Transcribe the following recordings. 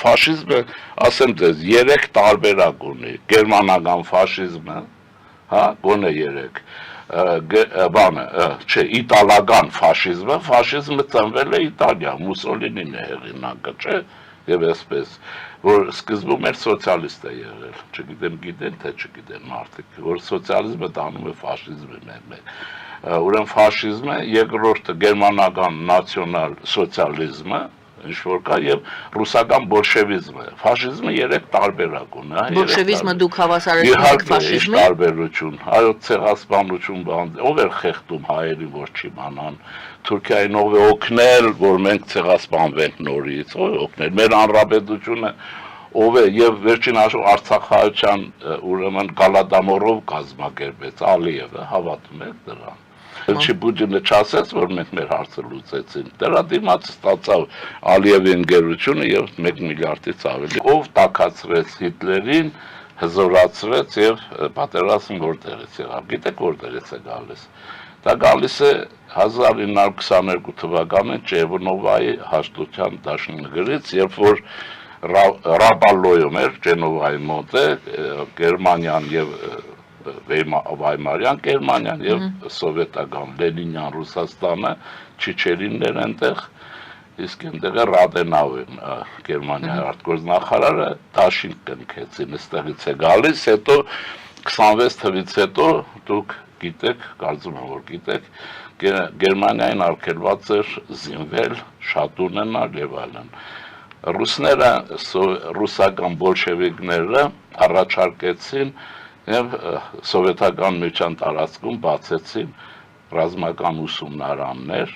ֆաշիզմը, ասեմ ձեզ, 3 տարբերակ ունի, գերմանական ֆաշիզմը, հա, գոնե 3, բանը, չէ, իտալական ֆաշիզմը ծնվել է Իտալիա, Մուսոլինին է հեղինակը, չէ, եւ այսպես, որ սկզբում էր սոցիալիստ է եղել, չգիտեմ գիտեն, թե չգիտեն մարդիկ, որ սոցիալիզմը տանում է ֆաշիզմի մեջ, ուրեմն ֆաշիզմը, երկրորդը գերմանական նացիոնալ սոցիալիզմը, ինչ-որ կա, եւ ռուսական բոլշևիզմը, ֆաշիզմը 3 տարբերակ ունի, հա, բոլշևիզմը դուք հավասարեցնում եք ֆաշիզմին։ Տարբերություն, հայոց ցեղասպանություն բան, ով էր խեղդում հայերի, որ չիմանան, Թուրքիային ով է օգնել, որ մենք ցեղասպանվենք նորից, ով է օգնել, մեր հանրապետությունը ով է եւ վերջին հաշվով Արցախահայության ուրեմն գալադամորով կազմակերպեց Ալիևը, հավատում եք դրան։ Չի Պուտինը չասեց, որ մենք մեր հարցը լուծեցին։ Դրա դիմաց ստացավ Ալիևի ընկերությունը եւ 1 միլիարդից ավելի։ Ով տաքացրեց Հիտլերին, հզորացրեց եւ պատերազմ որտեղից եղավ։ Գիտեք որտեղից է գալիս։ Դա գալիս է 1922 թվականին Ճեվնովայի հաշտության դաշնագրից, երբ որ Ռաբալոյում էր Ջենովայի մոտ է Գերմանիան եւ Վայմարյան Գերմանիան եւ սովետական Լենինյան Ռուսաստանը Չիչերիններ այնտեղ, իսկ այնտեղ Ռադենաուին Գերմանիայի արտգործնախարարը դաշինք կնքեցին, այստեղից է գալիս, հետո 26 թվից հետո դուք գիտեք, կարծում եմ որ գիտեք, Գերմանիային արգելված էր զինվել, շատ ունենալ եւ այլն։ Ռուսները, ռուսական բոլշևիկները առաջարկեցին եւ սովետական միության տարածքում բացեցին ռազմական ուսումնարաններ,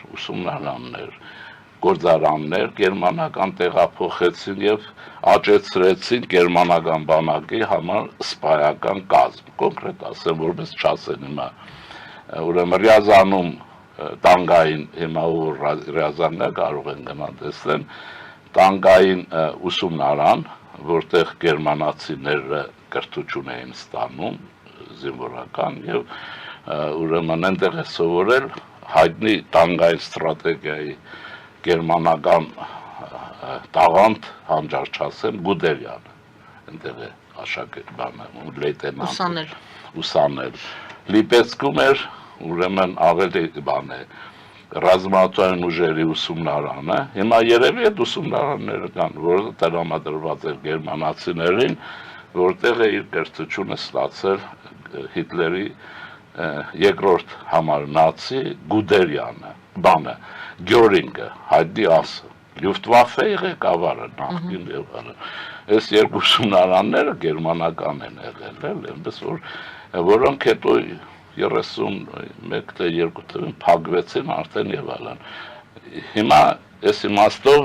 գործարաններ, գերմանական տեղափոխեցին եւ աճեցրեցին գերմանական բանակի համար սպայական կազմ, կոնկրետ ասեմ, որպես չասեն հիմա, ուրեմն Ռիազանում տանգային, հիմա որ Ռիազաններ կարող են գնալ տեսնեն, տանգային ուսումնարան, որտեղ գերմանացիները կրթություն էին ստանում, զինվորական, եւ ուրեմն այնտեղ է սովորել հայտնի տանգային ստրատեգիայի գերմանական տաղանդ, հանճար չասեմ, Գուդերյանը, այնտեղ է աշակերտ բանը, լեյտենանտ ուսանել, Լիպեցկում էր, ուրեմն ավելի բան է, ռազմածային ուժերի ուսումնարանը, հիմա երևի այդ ուսումնարանները կան, որ տրամադրված էր գերմանացիներին, որտեղ է իր կրթությունը ստացել Հիտլերի երկրորդ համարնացի Գուդերյանը, բանը, Գյորինգը, հայտնի ասը, Լյուֆտվաֆեի ղեկավարը, նախկին եղել, այս երկու ուսումնարանները գերմանական են եղել, այնպես որ որոնք հետո 31 թե 2 թվին փակվեցին արդեն եւ այլն։ Հիմա այս իմաստով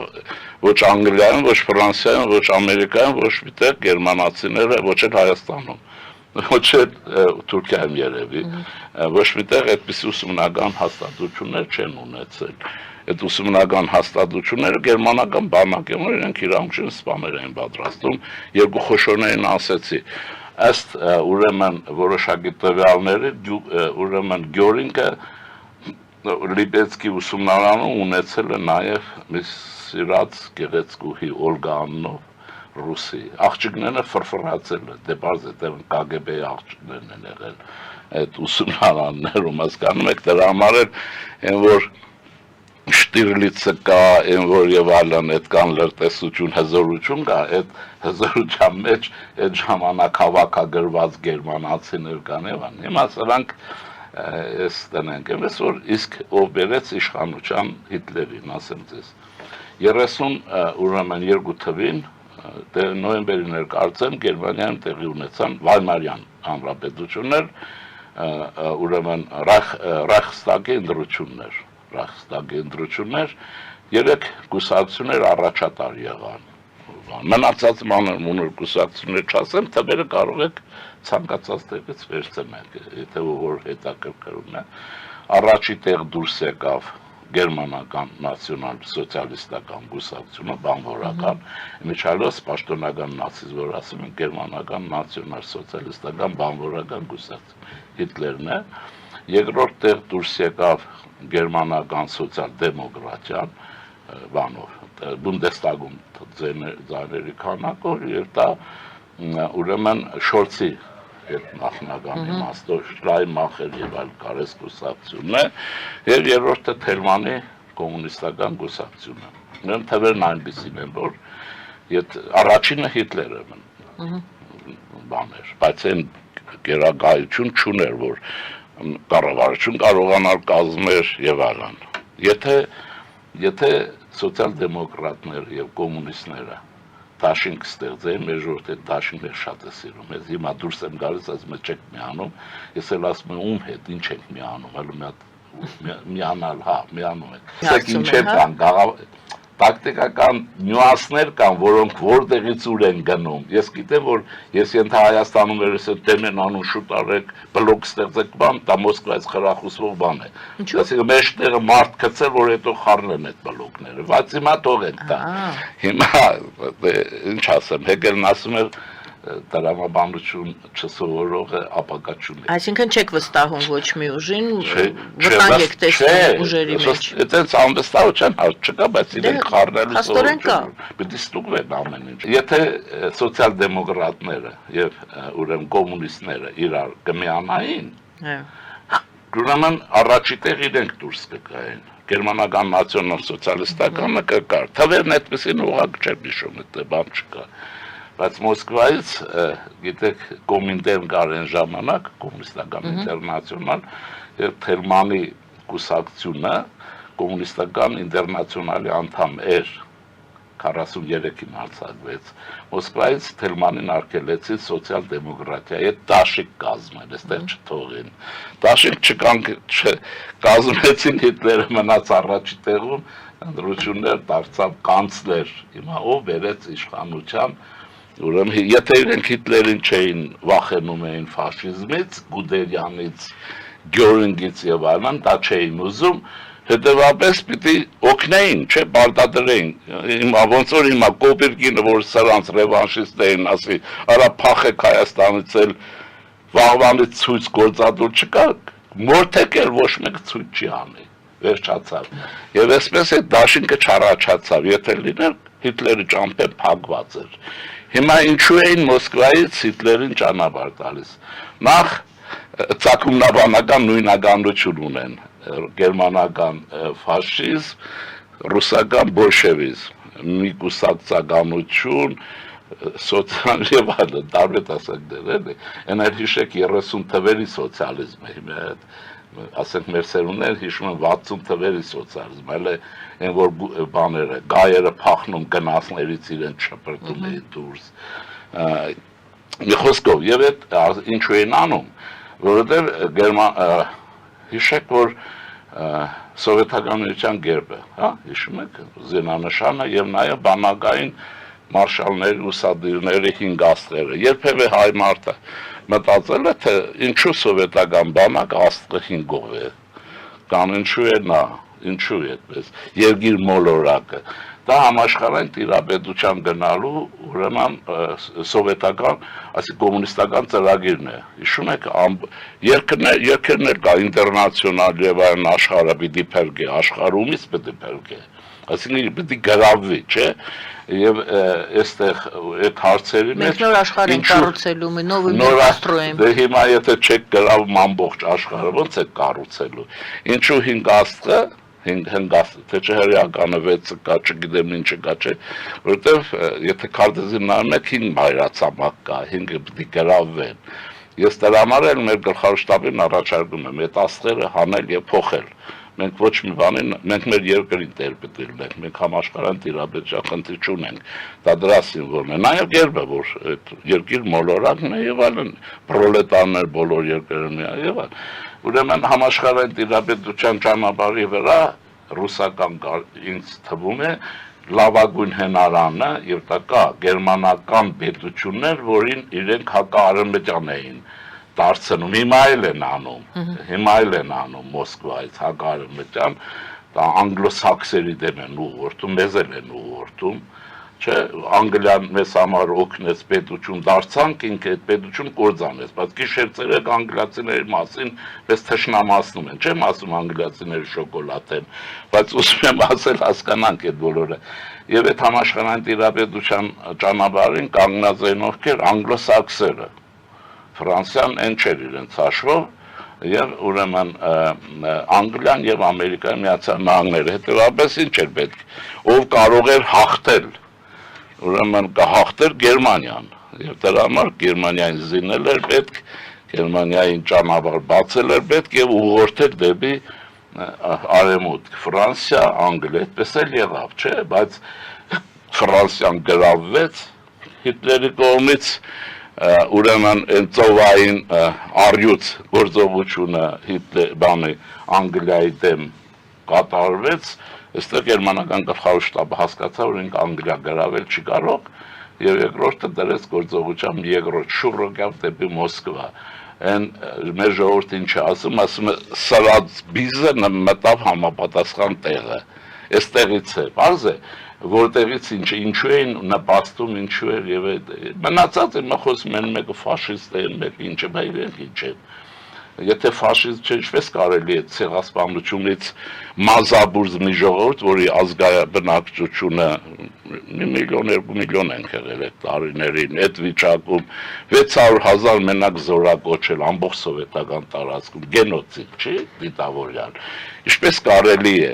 ոչ Անգլիայում, ոչ Ֆրանսիայում, ոչ Ամերիկայում, ոչ միտեղ գերմանացիները, ոչ էլ Հայաստանում, ոչ էլ Թուրքիայում երևի, ոչ միտեղ այդպիսի ուսումնական հաստատություններ չեն ունեցել։ Այդ ուսումնական հաստատությունները գերմանական բանակ են, որ իրենք իրավունքին սպաներ էին պատրաստում, երկու խոշորներին ասեցի, ըստ ուրեմն որոշակի տվյալների, ուրեմն Գյորինգը Լիպեցկի ուսումնարանում ունեցել է նաև մի սիրած գեղեցկուհի Օլգա անունով ռուսի, աղջիկները ֆրֆրացել է, դեպարզ հետև KGB-ի աղջիկներն են եղել այդ ուսումնարաններում, հասկանում եք, դրա համար էլ են որ Շտիրլիցը կա, են որ եւ այլն այդքան լրտեսություն, հզորություն կա, այդ հզորության մեջ այդ ժամանակ հավաքագրված գերմանացիներ կան եւ այլն։ Հիմա սրանք այս տնենք, այնպես որ իսկ ով բերեց իշխանության Հիտլերին, ասեմ ձեզ։ 30 ուրեմն 2 թվին նոյեմբերին էր կարծեմ Գերմանիայում տեղի ունեցան Վայմարյան հանրապետություններ, ուրեմն Ռայխստագի ընտրություններ, 3 կուսակցություններ առաջատար եղան։ Մնացած մանր կուսակցություններ չասեմ, թվերը կարող եք ցանկացած տեղից վերցնեք, եթե որ հետաքրքրում է։ Առաջի տեղ դուրս եկավ գերմանական նացիոնալ սոցիալիստական կուսակցությունը, բանվորական, միջալոց պաշտոնական նացիզմ, որ ասում են գերմանական նացիոնալ սոցիալիստական բանվորական կուսակցություն, Հիտլերն է։ Երկրորդ տեղ դուրս եկավ գերմանական սոցիալ դեմոկրատիան, բանով, Բունդեստագում ձայների քանակով եւ դա ուրեմն Շորցի այդ նախնական իմաստով Շրայմախեր եւ այլ կարես կուսակցությունն է եւ երրորդը Թելմանի կոմունիստական կուսակցությունը։ Նրանք թվերն այնպեսին են, որ առաջինը Հիտլերը բաներ, բայց այն գերագայություն չուներ, որ կառավարություն կարողանալ կազմեր եւ այլն։ Եթե սոցիալ-դեմոկրատները եւ կոմունիստները դաշինք ստեղծեն, մեր ժողովուրդը դաշինքներ շատ է սիրում։ Ես հիմա դուրս եմ գալիս, ասում եմ չեք միանում, ես էլ ասում եմ ում հետ, ինչ եք միանում, հələ մի հատ միանալ, միանում եք։ Իսկ ինչեր կան, տակտիկական նյուանսներ կան, որոնք որտեղից ուր են գնում։ Ես գիտեմ, որ ես ենթա Հայաստանում երես դեմ են անում շուտ արեք, բլոկ ստեղծեք բան, դա Մոսկվայից խրախուսվող բան է։ Այսինքն մեջտեղը մարդ գցել, որ հետո խառնեն այդ բլոկները, բայց հիմա թողենք դա։ Հիմա ինչ ասեմ, Հեգելն ասում էր տրամաբանություն չսովորողը ապագա չունի։ Այսինքն չեք վստահում ոչ մի ուժին, վտանգ եք տեսնում ուժերի մեջ։ Այդպես անվստահություն չկա, բայց իրենք խառնելու սովորություն։ Պետք է ստուգվեն ամեն ինչ։ Եթե սոցիալ-դեմոկրատները եւ ուրեմն կոմունիստները իրար կմիանային, ուրեմն առաջի տեղ իրենք դուրս կգային։ Գերմանական նացիոնալ-սոցիալիստականը կկար։ Թվերն այդպեսին ուղղակ չեմ հիշում, այդ բան չկա։ Բայց Մոսկվայից, գիտեք, Կոմինտերն կար այն ժամանակ, կոմունիստական ինտերնացիոնալ, եւ Թելմանի կուսակցությունը կոմունիստական ինտերնացիոնալի անդամ էր 43-ին արձակվեց։ Մոսկվայից Թելմանին արգելեցին սոցիալ-դեմոկրատիայի հետ դաշինք կազմել, այստեղ չթողին։ Դաշինք կազմեցին, Հիտլերը մնաց առաջի տեղում, ընտրություններ դարձավ կանցլեր։ Հիմա ով բերեց իշխանության, ուրեմն եթե իրենք Հիտլերին չէին վախենում էին ֆաշիզմից, Գուդերյանից, Գյորինգից եւ այլն, դա չէին ուզում, հետեւաբար պիտի օգնեին, չէ, բարտադրեին։ Հիմա ոնց որ հիմա Կոպերկինը, որ սրանց ռևանշիստ էին, ասի, արա փախեք Հայաստանից էլ վաղվանից ցույց գործադուր չկա, մորթեք էլ ոչ մեկ ցույց չի անի, վերջացավ։ Եվ այսպես է դաշինքը չառաջացավ, եթե լիներ Հիտլերի ճամփեն փակված էր։ Հիմա ինչու էին Մոսկվայից Հիտլերին ճանապարհ տալիս։ Նախ ցակումնաբանական նույնականություն ունեն, գերմանական ֆաշիզմ, ռուսական բոլշևիզմ, մի կուսակցականություն, սոցիալ եւ այլն, տարբեր տեսակներ են, այն էլ հիշեք 30 թվերի սոցիալիզմը, հիմա ասենք մեր սերունդները հիշում են 60 թվերի սոցիալիզմ, այլ այն որ բաները, գայերը փախնում գնացներից իրեն չպրտում էին դուրս։ Մի խոսքով, եւ այդ ինչու են անում, որովհետեւ հիշեք, որ սովետական միության գերբը, հա, հիշում եք, զինանշանը եւ նաեւ բանակային մարշալների ուսադիրների 5 աստղերը, երբևէ հայ մարդը մտածել է, թե ինչու սովետական բանակը աստղը 5-ով է, կամ ինչու է նա, ինչու է այդպես, երկիր մոլորակը, դա համաշխարհային տիրապետության գնալու ուրեմն սովետական, այսինքն կոմունիստական ծրագիրն է, հիշում եք, երկրներ կա ինտերնացիոնալ եւ այլն աշխարհը պիտի փրկի, աշխարհումից պիտի փրկի, այսինքն պիտի գրավվի, չէ, եւ այստեղ այդ հարցերի մեջ մենք նոր աշխարհ ենք կառուցելու, նոր կառուցում։ Դե հիմա եթե չեք գրավում ամբողջ աշխարհը, ոնց է կառուցելու։ Ինչու 5 աստղը, 5 աստղ, թե չհրեականը 6-ը կա, չգիտեմ ինչը կա, չէ, որովհետեւ եթե քարտեզին նայում եք 5 մայրացամաք կա, 5-ը պիտի գրավվեն։ Ես դրա համար էլ մեր գլխավոր շտաբին առաջարկում եմ այդ աստղերը հանել եւ փոխել։ Մենք ոչ մի բանին, մենք մեր երկրին տեր պետք է լինենք, մենք համաշխարհային տիրապետության խնդիր չունենք, դա դրա սիմվոլն է, նաև գերբը, որ այդ երկիր մոլորակն է եւ այլն, պրոլետարներ բոլոր երկրներն է եւ այլն, ուրեմն համաշխարհային տիրապետության ճանապարհի վրա ռուսական ինձ թվում է լավագույն հնարանը եւ դա կա գերմանական պետություններ, որին իրենք հակաարևմտյան էին դարձնում, հիմա էլ են անում Մոսկվայից հակաարևմտյան, դա անգլոսաքսերի դեմ են ուղղորդում, մեզ էլ են ուղղորդում, Չէ, Անգլիան մեզ համար օգնեց պետություն դարձանք, ինքը այդ պետություն կործանեց, բայց գիշեր-ցերեկ անգլիացիների մասին պես թշնամացնում են, չեմ ասում անգլիացիների շոկոլադ են, բայց ուզում եմ ասել հասկանանք այդ բոլորը։ Եվ այդ համաշխարհային տիրապետության ճանապարհին կանգնած են ովքեր անգլոսաքսերը։ Ֆրանսիան այն չէր իրենց հաշվով, եւ ուրեմն Անգլիան եւ Ամերիկայի Միացյալ Նահանգները, հետեւաբար ինչ էր պետք, ով կարող էր հաղթել, ուրեմն կհաղթեր Գերմանիան, եւ դրա համար Գերմանիային զինել էր պետք, Գերմանիային ճանապարհ բացել էր պետք եւ ուղղորդել դեպի արևմուտք, Ֆրանսիա, Անգլիա, այդպես էլ եղավ, չէ, բայց Ֆրանսիան գրավվեց Հիտլերի կողմից, ուրեմն ծովային առյուծ գործողությունը Հիտլերի Անգլիայի դեմ կատարվեց, այստեղ գերմանական գլխավոր շտաբը հասկացավ, որ ինքը Անգլիա գրավել չի կարող, եւ երկրորդը դրեց գործողության երկրորդ շուռը գավ դեպի Մոսկվա։ Այն մեր ժողովուրդը ինչ ասում է սրած բիզը մտավ համապատասխան տեղը։ Այստեղից է, բարձ է, որտեղից ինչու էին նպաստում, ինչու էր եւ մնացած է խոսում են մեկը ֆաշիստ է, մեկը ինչը, բայց իրենք ինչ են։ Եթե ֆաշիզմ չէ, ինչպես կարելի է ցեղասպանությունից մազաբուրզ մի ժողովուրդ, որի ազգայաբնակչությունը 1 միլիոն, 2 միլիոն են եղել այդ տարիներին, այդ վիճակում 600,000 մենակ զորակոչել ամբողջ սովետական տարածքում, գենոցիդ, չի, դիտավորյալ։ Ինչպես կարելի է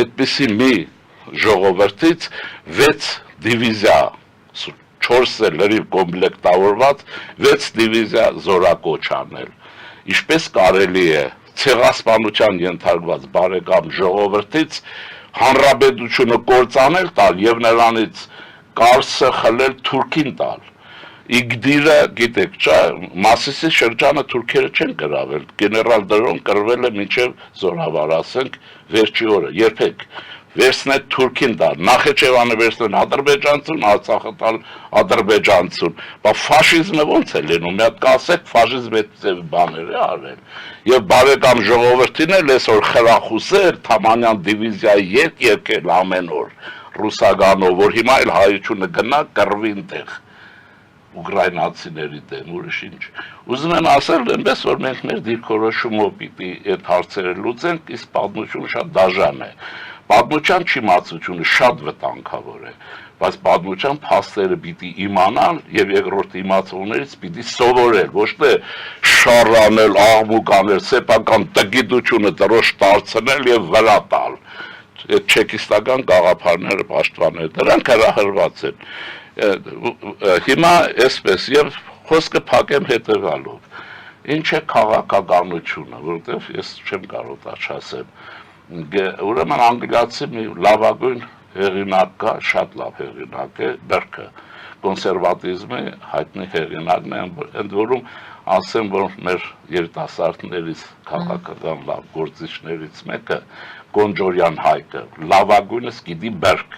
այդպիսի մի ժողովրդից 6 դիվիզիա 4 լրիվ կոմպլեկտավորված 6 դիվիզիա զորակոչ անել։ Ինչպես կարելի է ցեղասպանության ենթարկված բարեկամ ժողովրդից հանրապետությունը կործանել տալ եւ նրանից Կարսը խլել Թուրքին տալ։ Իգդիրը, գիտեք, չէ, Մասիսի շրջանը թուրքերը չեն գրավել, գեներալ Դրոն կրվել է մինչև զորավար, ասենք, վերջի օրը, երբեք վերցնել Թուրքին տալ, Նախիջևանը վերցնել ադրբեջանցուն, Արցախը տալ ադրբեջանցուն, բայց ֆաշիզմը ոնց է լինում, մի հատ կասեք ֆաշիզմը այդ բաներ է արել, եւ բարեկամ ժողովրդին էլ այսօր խրախուսել Թամանյան դիվիզիայի եկել ամեն օր ռուսականով, որ հիմա էլ հայությունը գնա կռվի այնտեղ ուկրաինացիների դեմ, ուրիշ ինչ։ Ուզում եմ ասել այնպես, որ մենք մեր դիրքորոշումով պիտի այդ հարցերը լուծենք, իսկ պատմությունը շատ դաժան է։ Պատմության չիմացությունը շատ վտանգավոր է, բայց պատմության փաստերը պիտի իմանալ եւ երկրորդ իմացողներից պիտի սովորել, ոչ թե շարանել, աղմուկ անել, սեփական տգիտությունը դրոշ դարձնել եւ վրա տալ։ Այդ չեկիստական գաղափարները, պաշտպանները, դրանք հրահրված են։ Հիմա այսպես եւ խոսքը փակեմ հետեւալով։ Ինչ է քաղաքականությունը, որովհետեւ ես չեմ կարող դա չասեմ։ Ուրեմն անգլիացի մի լավագույն հեղինակ կա, շատ լավ հեղինակ է, Բերքը, կոնսերվատիզմի հայտնի հեղինակն է, ընդ որում ասեմ, որ մեր երիտասարդներից քաղաքական լավ գործիչներից մեկը Գոնջորյան Հայկը, լավագույնս գիտի Բերք,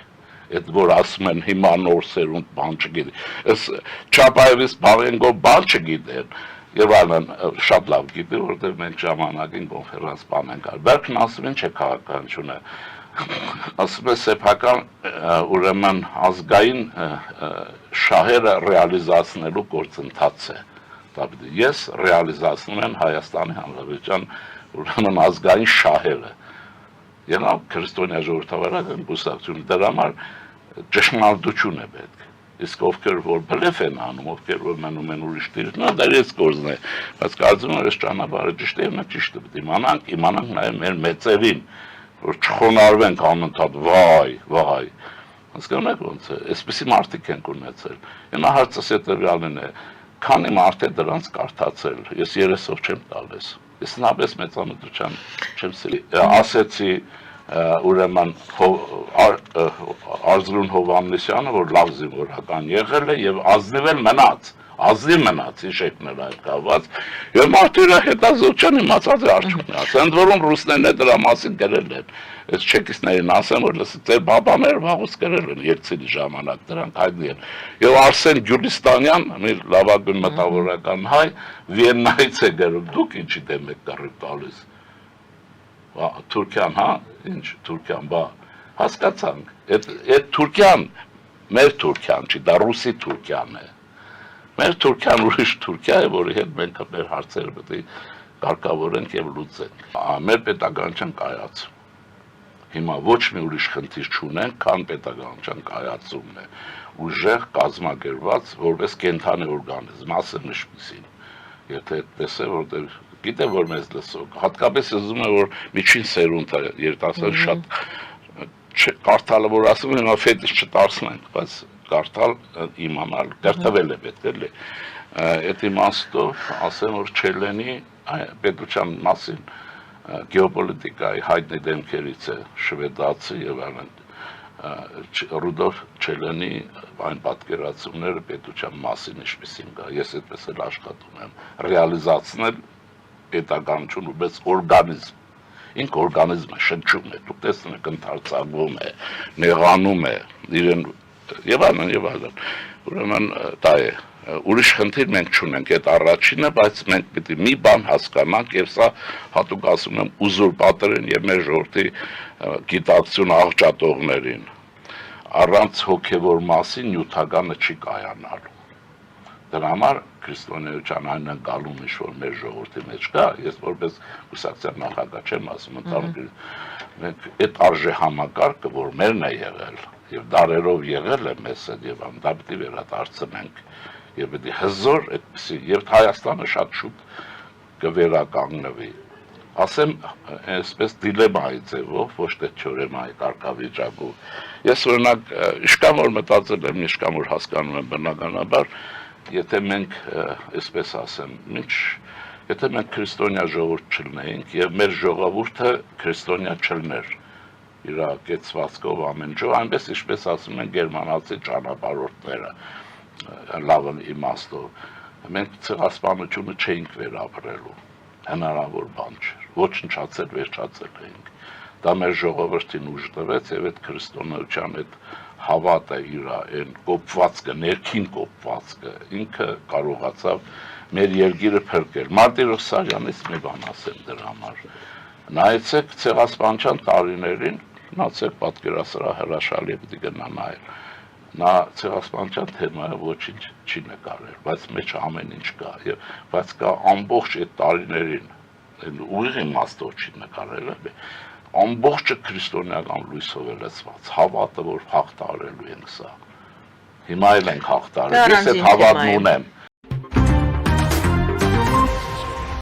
այդ որ ասում են հիմա նոր սերունդ բան չգիտի, այս Չապաևից Բաղենգով բան չգիտեն, եւ այլն շատ լավ գիտի, որտեղ մենք ժամանակին կոնֆերանս բան ենք արել։ Բերքն ասում ինչ է քաղաքականությունը, ասում է սեփական ուրեմն ազգային շահերը ռեալիզացնելու գործընթաց է։ Ես ռեալիզացնում եմ Հայաստանի Հանրապետության ուրեմն ազգային շահերը։ Երանք քրիստոնյա ժողովրդավարական կուսակցությունը դրա համար ճշմարտություն է պետք։ Իսկ ովքեր որ բլեֆ են անում, ովքեր որ մնում են ուրիշ դիրք, նա դա ես կորզն է, բայց կարծում եմ այս ճանապարհը ճիշտ է, մենք ճիշտ է իմանանք նաև մեր մեծերին, որ չխոնարհվենք անընդհատ վայ, հասկանում եք ոնց է, այսպեսի մարդիկ են ունեցել։ Հիմա հարցս հետևյալն է, քանի մարդ է դրանց կարդացել, ես 30-ով չեմ տալիս, ես նապես մեծամտության չեմ սիրի, ասեցի ուրեմն Արզրուն Հովհաննիսյանը, որ լավ զինվորական եղել է եւ ազնիվ մնաց, իշեկներ այդ կապված, եւ մարդերը հետազոտության իմացած է արդյունքն ասել, ընդ որում ռուսներն է դրա մասին գրել են, այս չեկիստներին ասեմ, որ լսի, ձեր բաբաները վաղուց գրել են Ելցինի ժամանակ, դրանք հայտնի են, եւ Արսեն Գյուլիստանյան, մի լավագույն մտավորական հայ, Վիեննայից է գրում, դուք ինչի դեմ եք կռիվ տալիս։ Թուրքիան, հա, ինչ Թուրքիան, բա, հասկացանք, այդ Թուրքիան մեր Թուրքիան չի, դա ռուսի Թուրքիան է։ Մեր Թուրքիան ուրիշ Թուրքիա է, որի հետ մենք մեր հարցերը պետք է կարգավորենք եւ լուծենք։ Մեր պետականության կայացում։ Հիմա ոչ մի ուրիշ խնդիր չունենք, քան պետականության կայացումն է։ Ուժեղ կազմակերպված որպես կենթանի օրգանիզմ, ասեմ ինչպեսին։ Եթե այդպես է, որտեղ գիտեմ, որ մեզ լսող, հատկապես ուզում եմ, որ միջին սերունդը երիտասարդ շատ կարդալը, որ ասում են, ֆետիշ չդարձնենք, բայց կարդալ իմանալ, կրթվել է պետք էլի։ Այդ իմաստով ասեմ, որ Չելենի պետության մասին գեոպոլիտիկայի հայտնի դեմքերից է շվեդացի եւ այլն Ռուդոլֆ Չելենի այն պատկերացումները պետության մասին ինչպեսին կա, ես այդպես էլ աշխատում եմ ռեալիզացնել պետականություն որպես օրգանիզմ, ինք օրգանիզմ է, շնչում է, դուք տեսնում եք ընդարձակվում է, նեղանում է, իրեն եւ այլն, ուրեմն դա է, ուրիշ խնդիր մենք չունենք, այդ առաջինը, բայց մենք պիտի մի բան հասկանանք եւ սա հատուկ ասում եմ ուզուրպատորին եւ մեր ժողովրդի գիտակցություն աղճատողներին, առանց հոգևոր մասի նյութականը չի կայանալու։ Դրա համար քրիստոնեության այն ընկալում ինչ որ մեր ժողովրդի մեջ կա, ես որպես կուսակցության նախագահ չեմ ասում, մենք այդ արժե համակարգը, որ մերն է եղել եւ դարերով եղել է մեզ հետ եւ դա պիտի վերադարձնենք եւ պետք է հզոր այդպեսի եւ Հայաստանը շատ շուտ կվերականգնվի։ Ասեմ, այսպես դիլեմայի ձևով, ոչ թե թեորեմայի կարգավիճակով։ Ես օրինակ իշքան որ մտածել եմ, իշքան որ հասկանում եմ բնականաբար, եթե մենք, այսպես ասեմ, եթե մենք քրիստոնյա ժողովուրդ չլինեինք եւ մեր ժողովուրդը քրիստոնյա չլներ, իր կեցվածքով ամեն ինչ, այնպես ինչպես ասում են գերմանացի ճանապարհորդները, լավն իմաստով, մենք ցեղասպանությունը չէինք վերապրելու, հնարավոր բան չէր, ոչնչացել, վերջացել էինք, դա մեր ժողովրդին ուժ տվեց եւ այդ քրիստոնեության այդ հավատը իր այն կոպվածքը, ներքին կոպվածքը, ինքը կարողացավ մեր երկիրը փրկել։ Մարտիրոս Սարյանից մի բան ասեմ դրա համար։ Նայեցեք ցեղասպանության տարիներին, նայեցեք պատկերասրահ հրաշալի պիտի գնա նայել։ Նա ցեղասպանության թեմայը ոչինչ չի նկարել, բայց մեջ ամեն ինչ կա, բայց կա ամբողջ այդ տարիներին, ուղիղ իմաստով չի նկարել, ամբողջը քրիստոնեական լույսով է լցված, հավատը, որ հաղթարելու ենք սա։ Հիմա էլ ենք հաղթարել, ես այդ հավատն ունեմ,